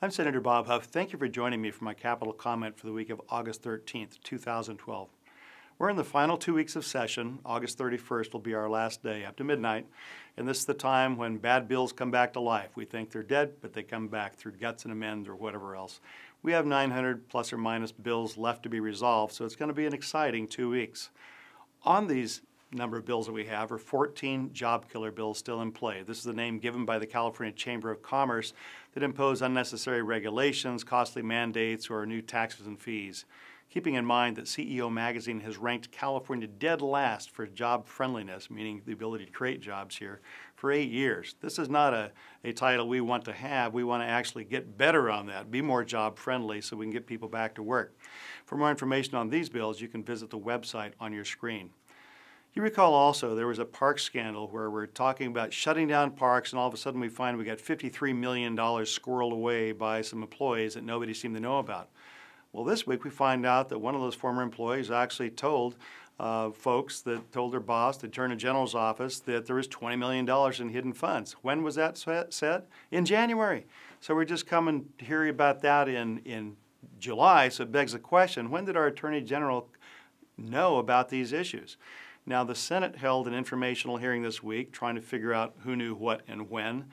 I'm Senator Bob Huff. Thank you for joining me for my Capitol comment for the week of August 13th, 2012. We're in the final 2 weeks of session. August 31st will be our last day up to midnight, and this is the time when bad bills come back to life. We think they're dead, but they come back through guts and amends or whatever else. We have 900 plus or minus bills left to be resolved, so it's going to be an exciting 2 weeks. On these number of bills that we have are 14 job killer bills still in play. This is the name given by the California Chamber of Commerce that impose unnecessary regulations, costly mandates, or new taxes and fees. Keeping in mind that CEO Magazine has ranked California dead last for job friendliness, meaning the ability to create jobs here, for 8 years. This is not a title we want to have. We want to actually get better on that, be more job friendly so we can get people back to work. For more information on these bills, you can visit the website on your screen. You recall also there was a park scandal where we're talking about shutting down parks, and all of a sudden we find we got $53 million squirreled away by some employees that nobody seemed to know about. Well, this week we find out that one of those former employees actually told folks that told their boss, the Attorney General's office, that there was $20 million in hidden funds. When was that said? In January. So we're just coming to hear about that in July, so it begs the question, when did our Attorney General know about these issues? Now, the Senate held an informational hearing this week trying to figure out who knew what and when,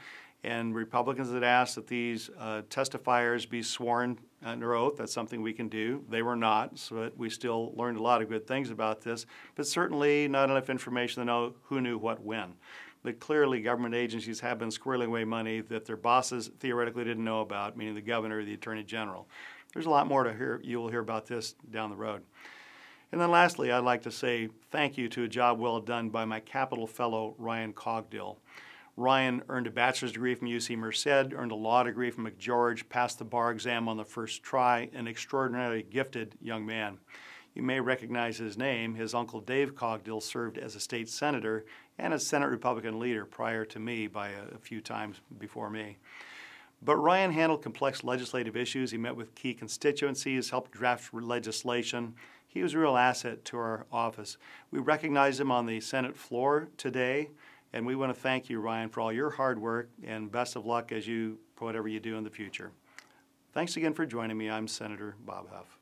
and Republicans had asked that these testifiers be sworn under oath. That's something we can do. They were not, so we still learned a lot of good things about this, but certainly not enough information to know who knew what when. But clearly government agencies have been squirreling away money that their bosses theoretically didn't know about, meaning the governor or the Attorney General. There's a lot more to hear. You will hear about this down the road. And then lastly, I'd like to say thank you to a job well done by my Capitol fellow, Ryan Cogdill. Ryan earned a bachelor's degree from UC Merced, earned a law degree from McGeorge, passed the bar exam on the first try, an extraordinarily gifted young man. You may recognize his name. His uncle Dave Cogdill served as a state senator and as Senate Republican leader prior to me by a few times before me. But Ryan handled complex legislative issues. He met with key constituencies, helped draft legislation. He was a real asset to our office. We recognize him on the Senate floor today, and we want to thank you, Ryan, for all your hard work, and best of luck as you whatever you do in the future. Thanks again for joining me. I'm Senator Bob Huff.